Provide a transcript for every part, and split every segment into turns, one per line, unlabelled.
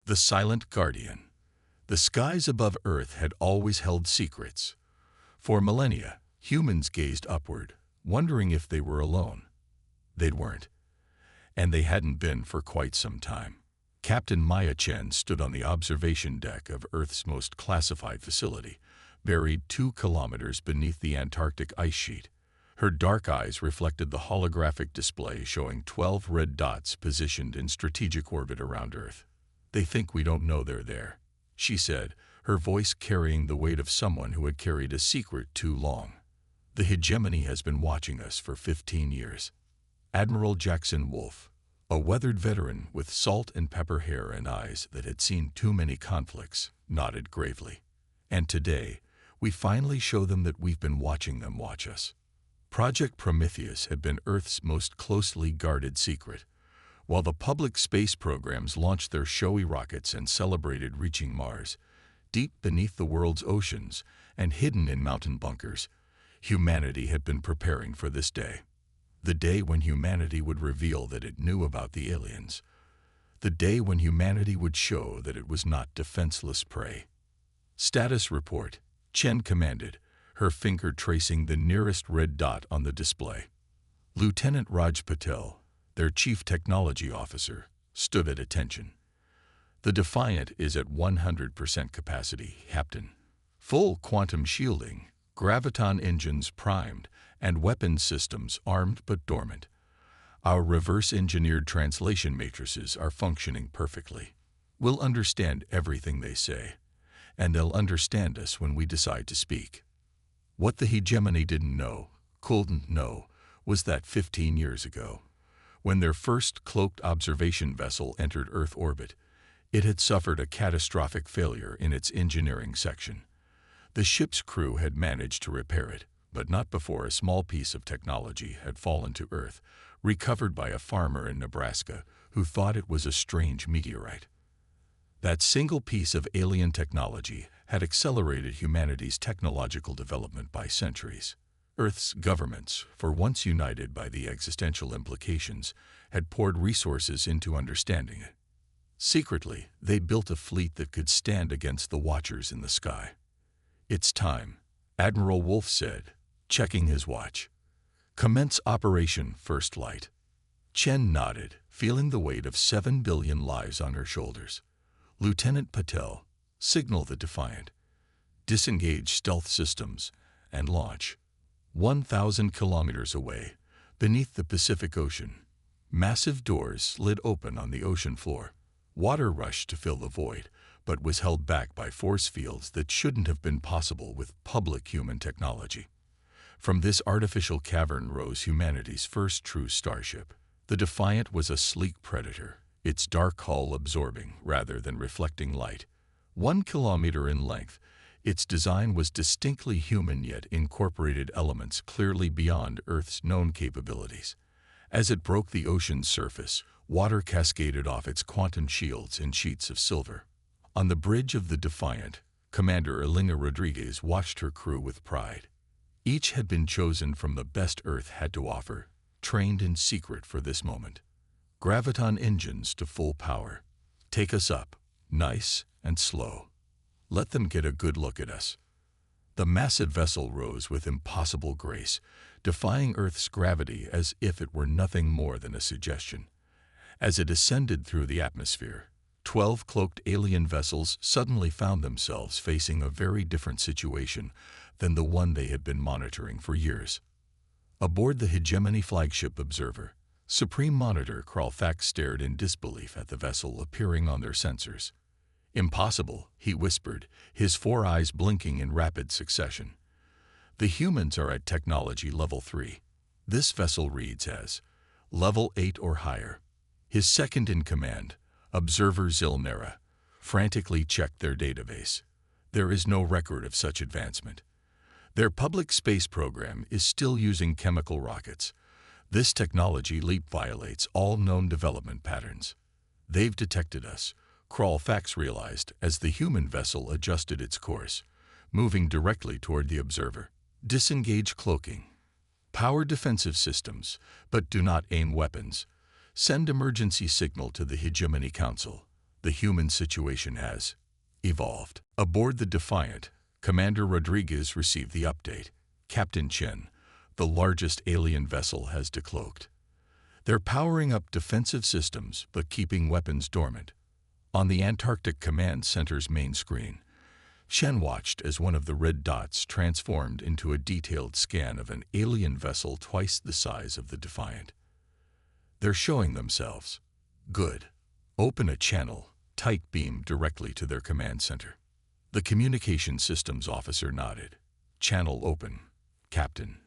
The Silent Guardian. The skies above Earth had always held secrets. For millennia, humans gazed upward, wondering if they were alone. They weren't. And they hadn't been for quite some time. Captain Maya Chen stood on the observation deck of Earth's most classified facility, buried 2 kilometers beneath the Antarctic ice sheet. Her dark eyes reflected the holographic display showing 12 red dots positioned in strategic orbit around Earth. "They think we don't know they're there," she said, her voice carrying the weight of someone who had carried a secret too long. "The hegemony has been watching us for 15 years. Admiral Jackson Wolfe, a weathered veteran with salt and pepper hair and eyes that had seen too many conflicts, nodded gravely. "And today, we finally show them that we've been watching them watch us." Project Prometheus had been Earth's most closely guarded secret. While the public space programs launched their showy rockets and celebrated reaching Mars, deep beneath the world's oceans and hidden in mountain bunkers, humanity had been preparing for this day. The day when humanity would reveal that it knew about the aliens. The day when humanity would show that it was not defenseless prey. "Status report," Chen commanded, her finger tracing the nearest red dot on the display. Lieutenant Raj Patel, their chief technology officer, stood at attention. "The Defiant is at 100% capacity, Captain. Full quantum shielding, graviton engines primed, and weapons systems armed but dormant. Our reverse-engineered translation matrices are functioning perfectly. We'll understand everything they say, and they'll understand us when we decide to speak." What the hegemony didn't know, couldn't know, was that 15 years ago, when their first cloaked observation vessel entered Earth orbit, it had suffered a catastrophic failure in its engineering section. The ship's crew had managed to repair it, but not before a small piece of technology had fallen to Earth, recovered by a farmer in Nebraska who thought it was a strange meteorite. That single piece of alien technology had accelerated humanity's technological development by centuries. Earth's governments, for once united by the existential implications, had poured resources into understanding it. Secretly, they built a fleet that could stand against the watchers in the sky. "It's time," Admiral Wolfe said, checking his watch. "Commence Operation First Light." Chen nodded, feeling the weight of 7 billion lives on her shoulders. "Lieutenant Patel, signal the Defiant. Disengage stealth systems and launch." 1,000 kilometers away, beneath the Pacific Ocean, massive doors slid open on the ocean floor. Water rushed to fill the void, but was held back by force fields that shouldn't have been possible with public human technology. From this artificial cavern rose humanity's first true starship. The Defiant was a sleek predator, its dark hull absorbing rather than reflecting light. 1 kilometer in length, its design was distinctly human yet incorporated elements clearly beyond Earth's known capabilities. As it broke the ocean's surface, water cascaded off its quantum shields in sheets of silver. On the bridge of the Defiant, Commander Elena Rodriguez watched her crew with pride. Each had been chosen from the best Earth had to offer, trained in secret for this moment. "Graviton engines to full power. Take us up, nice and slow. Let them get a good look at us." The massive vessel rose with impossible grace, defying Earth's gravity as if it were nothing more than a suggestion. As it ascended through the atmosphere, 12 cloaked alien vessels suddenly found themselves facing a very different situation than the one they had been monitoring for years. Aboard the Hegemony flagship Observer, Supreme Monitor Kralfax stared in disbelief at the vessel appearing on their sensors. "Impossible," he whispered, his 4 eyes blinking in rapid succession. "The humans are at technology level 3. This vessel reads as level 8 or higher." His second in command, Observer Zilnera, frantically checked their database. There is no record of such advancement. Their public space program is still using chemical rockets. This technology leap violates all known development patterns. "They've detected us," Kralfax realized as the human vessel adjusted its course, moving directly toward the Observer. "Disengage cloaking. Power defensive systems, but do not aim weapons. Send emergency signal to the Hegemony Council. The human situation has evolved. Aboard the Defiant, Commander Rodriguez received the update. Captain Chen, the largest alien vessel, has decloaked. They're powering up defensive systems but keeping weapons dormant. On the Antarctic Command Center's main screen, Chen watched as one of the red dots transformed into a detailed scan of an alien vessel twice the size of the Defiant. They're showing themselves. Good. Open a channel, tight beam directly to their command center. The communication systems officer nodded. Channel open, Captain.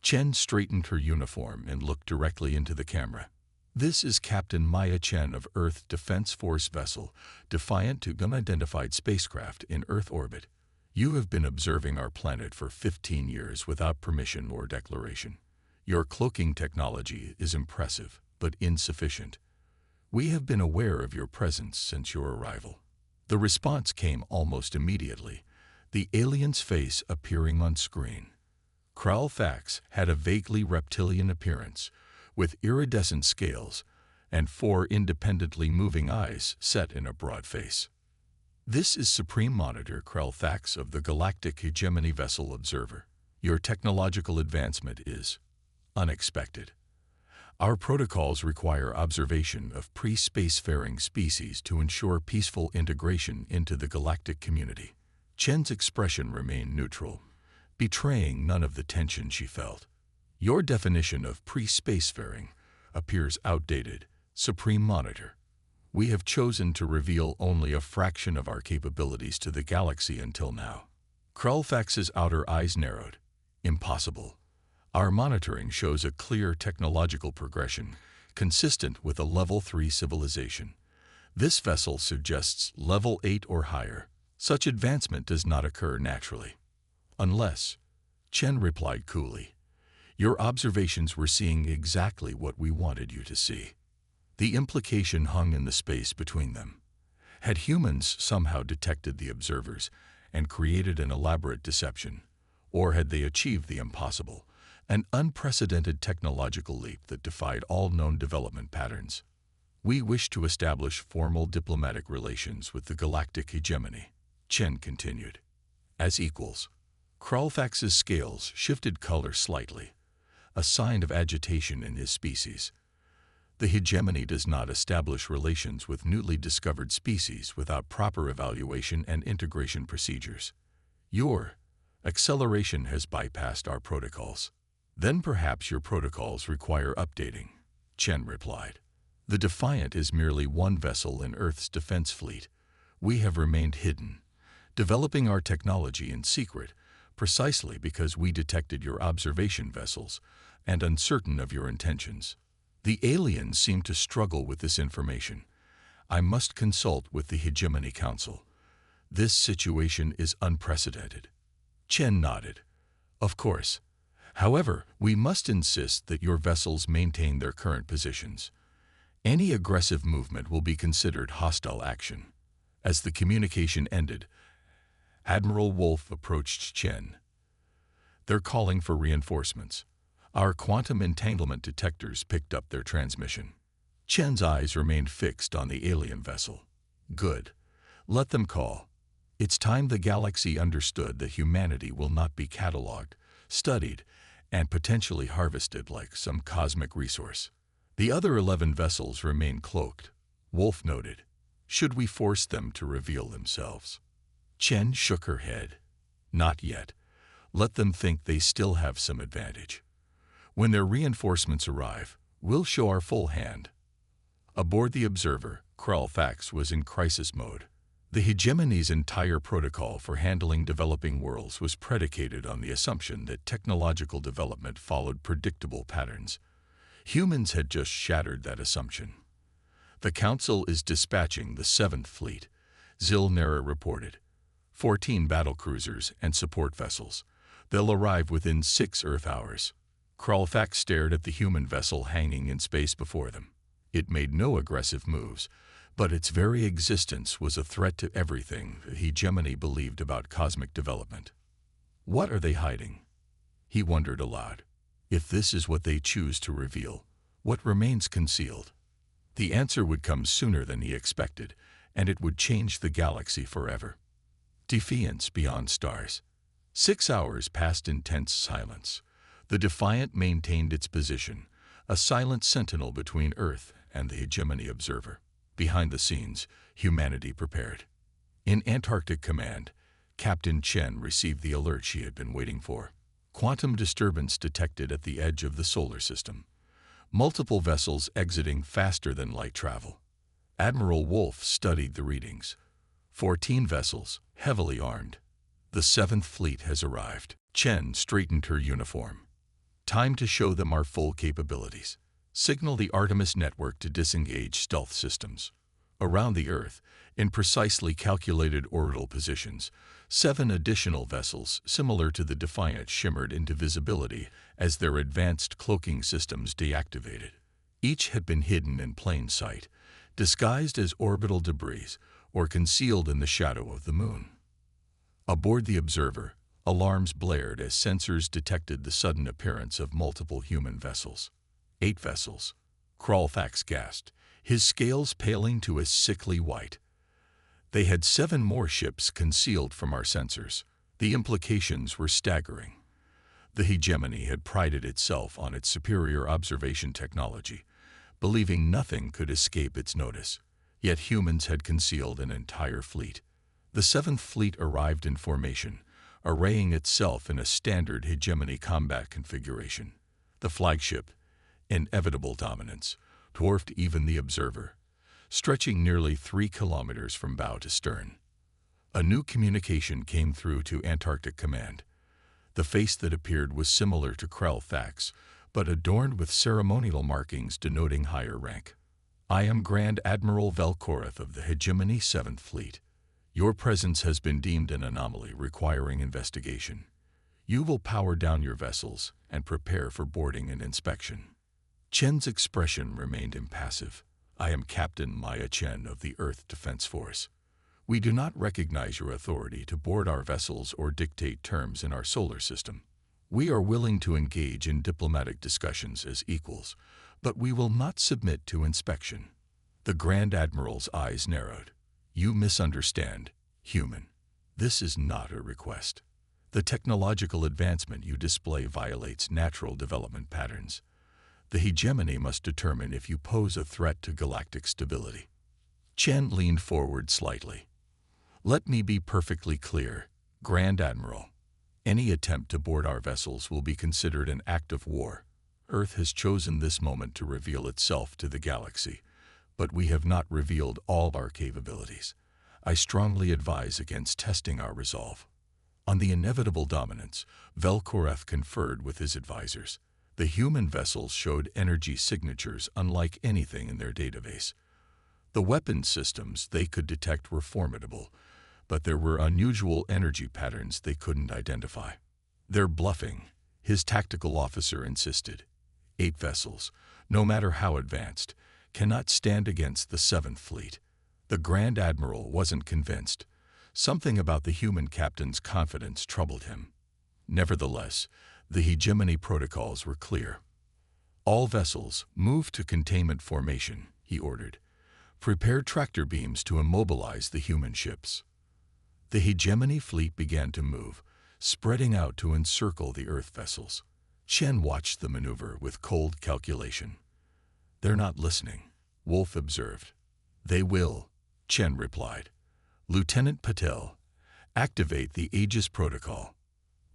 Chen straightened her uniform and looked directly into the camera. This is Captain Maya Chen of Earth Defense Force vessel, Defiant to unidentified spacecraft in Earth orbit. You have been observing our planet for 15 years without permission or declaration. Your cloaking technology is impressive, but insufficient. We have been aware of your presence since your arrival. The response came almost immediately, the alien's face appearing on screen. Kralfax had a vaguely reptilian appearance, with iridescent scales and 4 independently moving eyes set in a broad face. This is Supreme Monitor Kralfax of the Galactic Hegemony Vessel Observer. Your technological advancement is unexpected. Our protocols require observation of pre-spacefaring species to ensure peaceful integration into the galactic community. Chen's expression remained neutral, betraying none of the tension she felt. Your definition of pre-spacefaring appears outdated, Supreme Monitor. We have chosen to reveal only a fraction of our capabilities to the galaxy until now. Kralfax's outer eyes narrowed. Impossible. Our monitoring shows a clear technological progression, consistent with a Level 3 civilization. This vessel suggests Level 8 or higher. Such advancement does not occur naturally. Unless, Chen replied coolly, your observations were seeing exactly what we wanted you to see. The implication hung in the space between them. Had humans somehow detected the observers and created an elaborate deception, or had they achieved the impossible, an unprecedented technological leap that defied all known development patterns? We wish to establish formal diplomatic relations with the galactic hegemony, Chen continued. As equals. Kralfax's scales shifted color slightly, a sign of agitation in his species. The hegemony does not establish relations with newly discovered species without proper evaluation and integration procedures. Your acceleration has bypassed our protocols. Then perhaps your protocols require updating, Chen replied. The Defiant is merely one vessel in Earth's defense fleet. We have remained hidden, developing our technology in secret, precisely because we detected your observation vessels and uncertain of your intentions. The aliens seem to struggle with this information. I must consult with the Hegemony Council. This situation is unprecedented. Chen nodded. Of course. However, we must insist that your vessels maintain their current positions. Any aggressive movement will be considered hostile action. As the communication ended, Admiral Wolf approached Chen. They're calling for reinforcements. Our quantum entanglement detectors picked up their transmission. Chen's eyes remained fixed on the alien vessel. Good. Let them call. It's time the galaxy understood that humanity will not be catalogued, studied, and potentially harvested like some cosmic resource. The other 11 vessels remain cloaked, Wolf noted. Should we force them to reveal themselves? Chen shook her head. Not yet. Let them think they still have some advantage. When their reinforcements arrive, we'll show our full hand. Aboard the Observer, Kralfax was in crisis mode. The hegemony's entire protocol for handling developing worlds was predicated on the assumption that technological development followed predictable patterns. Humans had just shattered that assumption. The Council is dispatching the 7th Fleet, Zilnera reported. 14 battlecruisers and support vessels. They'll arrive within 6 Earth hours. Kralfax stared at the human vessel hanging in space before them. It made no aggressive moves, but its very existence was a threat to everything the hegemony believed about cosmic development. What are they hiding? He wondered aloud. If this is what they choose to reveal, what remains concealed? The answer would come sooner than he expected, and it would change the galaxy forever. Defiance beyond stars. 6 hours passed in tense silence. The Defiant maintained its position, a silent sentinel between Earth and the hegemony observer. Behind the scenes, humanity prepared. In Antarctic Command, Captain Chen received the alert she had been waiting for. Quantum disturbance detected at the edge of the solar system. Multiple vessels exiting faster than light travel. Admiral Wolf studied the readings. 14 vessels, heavily armed. The 7th Fleet has arrived. Chen straightened her uniform. Time to show them our full capabilities. Signal the Artemis network to disengage stealth systems. Around the Earth, in precisely calculated orbital positions, 7 additional vessels, similar to the Defiant, shimmered into visibility as their advanced cloaking systems deactivated. Each had been hidden in plain sight, disguised as orbital debris or concealed in the shadow of the moon. Aboard the Observer, alarms blared as sensors detected the sudden appearance of multiple human vessels. 8 vessels. Kralthax gasped, his scales paling to a sickly white. They had 7 more ships concealed from our sensors. The implications were staggering. The hegemony had prided itself on its superior observation technology, believing nothing could escape its notice. Yet humans had concealed an entire fleet. The 7th Fleet arrived in formation, arraying itself in a standard hegemony combat configuration. The flagship, inevitable dominance, dwarfed even the Observer, stretching nearly 3 kilometers from bow to stern. A new communication came through to Antarctic Command. The face that appeared was similar to Kralthax, but adorned with ceremonial markings denoting higher rank. I am Grand Admiral Velkorath of the Hegemony 7th Fleet. Your presence has been deemed an anomaly requiring investigation. You will power down your vessels and prepare for boarding and inspection. Chen's expression remained impassive. I am Captain Maya Chen of the Earth Defense Force. We do not recognize your authority to board our vessels or dictate terms in our solar system. We are willing to engage in diplomatic discussions as equals, but we will not submit to inspection. The Grand Admiral's eyes narrowed. You misunderstand, human. This is not a request. The technological advancement you display violates natural development patterns. The hegemony must determine if you pose a threat to galactic stability. Chen leaned forward slightly. Let me be perfectly clear, Grand Admiral. Any attempt to board our vessels will be considered an act of war. Earth has chosen this moment to reveal itself to the galaxy, but we have not revealed all our capabilities. I strongly advise against testing our resolve. On the inevitable dominance, Velkorath conferred with his advisors. The human vessels showed energy signatures unlike anything in their database. The weapon systems they could detect were formidable, but there were unusual energy patterns they couldn't identify. They're bluffing, his tactical officer insisted. 8 vessels, no matter how advanced, cannot stand against the 7th Fleet. The Grand Admiral wasn't convinced. Something about the human captain's confidence troubled him. Nevertheless, the hegemony protocols were clear. All vessels, move to containment formation, he ordered. Prepare tractor beams to immobilize the human ships. The hegemony fleet began to move, spreading out to encircle the Earth vessels. Chen watched the maneuver with cold calculation. They're not listening, Wolf observed. They will, Chen replied. Lieutenant Patel, activate the Aegis protocol.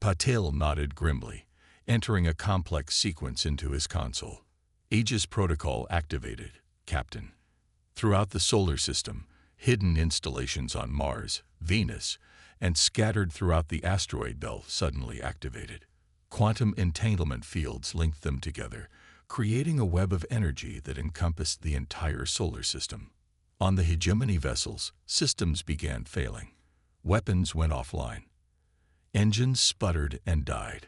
Patel nodded grimly, entering a complex sequence into his console. Aegis protocol activated, Captain. Throughout the solar system, hidden installations on Mars, Venus, and scattered throughout the asteroid belt suddenly activated. Quantum entanglement fields linked them together, creating a web of energy that encompassed the entire solar system. On the hegemony vessels, systems began failing. Weapons went offline. Engines sputtered and died.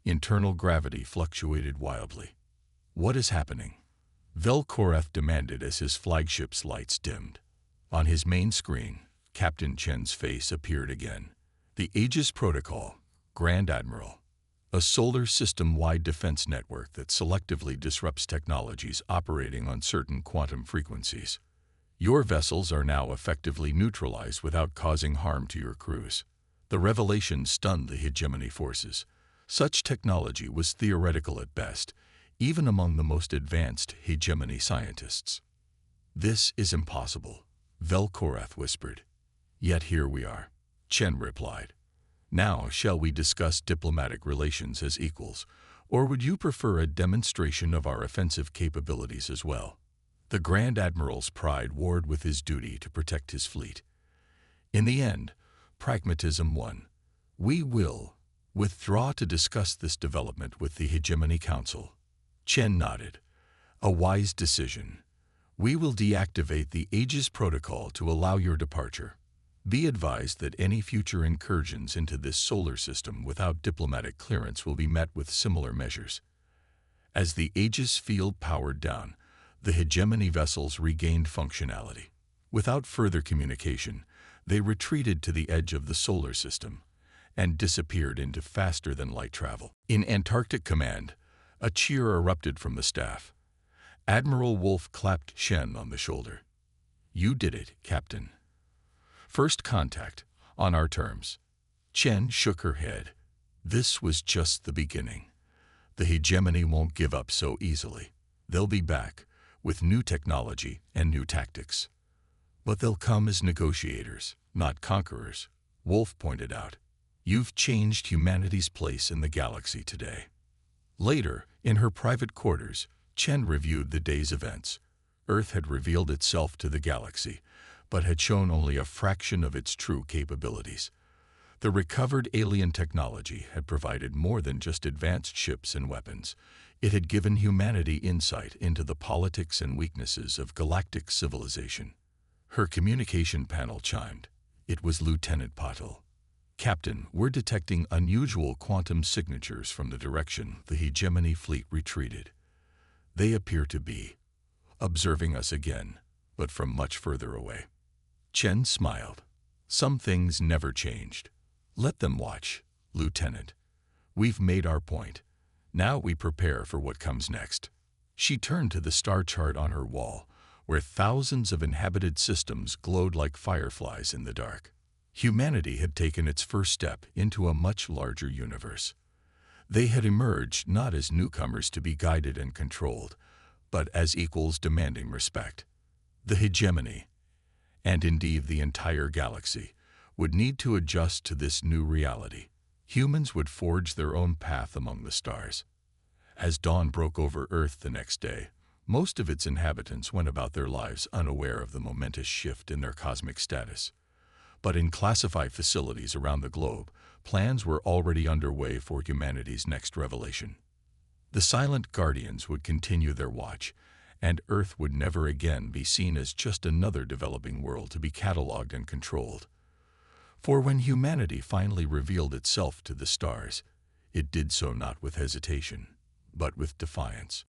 Internal gravity fluctuated wildly. What is happening? Velkorath demanded as his flagship's lights dimmed. On his main screen, Captain Chen's face appeared again. The Aegis Protocol, Grand Admiral. A solar system-wide defense network that selectively disrupts technologies operating on certain quantum frequencies. Your vessels are now effectively neutralized without causing harm to your crews. The revelation stunned the hegemony forces. Such technology was theoretical at best, even among the most advanced hegemony scientists. "This is impossible," Velkorath whispered. "Yet here we are," Chen replied. "Now shall we discuss diplomatic relations as equals, or would you prefer a demonstration of our offensive capabilities as well?" The Grand Admiral's pride warred with his duty to protect his fleet. In the end, pragmatism won. "We will withdraw to discuss this development with the Hegemony Council." Chen nodded. "A wise decision. We will deactivate the Aegis Protocol to allow your departure. Be advised that any future incursions into this solar system without diplomatic clearance will be met with similar measures." As the Aegis field powered down, the hegemony vessels regained functionality. Without further communication, they retreated to the edge of the solar system and disappeared into faster-than-light travel. In Antarctic Command, a cheer erupted from the staff. Admiral Wolf clapped Chen on the shoulder. "You did it, Captain. First contact, on our terms." Chen shook her head. "This was just the beginning. The hegemony won't give up so easily. They'll be back, with new technology and new tactics. But they'll come as negotiators, not conquerors," Wolf pointed out. "You've changed humanity's place in the galaxy today." Later, in her private quarters, Chen reviewed the day's events. Earth had revealed itself to the galaxy, but had shown only a fraction of its true capabilities. The recovered alien technology had provided more than just advanced ships and weapons. It had given humanity insight into the politics and weaknesses of galactic civilization. Her communication panel chimed. It was Lieutenant Patil. "Captain, we're detecting unusual quantum signatures from the direction the hegemony fleet retreated. They appear to be observing us again, but from much further away." Chen smiled. "Some things never changed. Let them watch, Lieutenant. We've made our point. Now we prepare for what comes next." She turned to the star chart on her wall, where thousands of inhabited systems glowed like fireflies in the dark. Humanity had taken its first step into a much larger universe. They had emerged not as newcomers to be guided and controlled, but as equals demanding respect. The hegemony, and indeed the entire galaxy, would need to adjust to this new reality. Humans would forge their own path among the stars. As dawn broke over Earth the next day, most of its inhabitants went about their lives unaware of the momentous shift in their cosmic status. But in classified facilities around the globe, plans were already underway for humanity's next revelation. The silent guardians would continue their watch, and Earth would never again be seen as just another developing world to be catalogued and controlled. For when humanity finally revealed itself to the stars, it did so not with hesitation, but with defiance.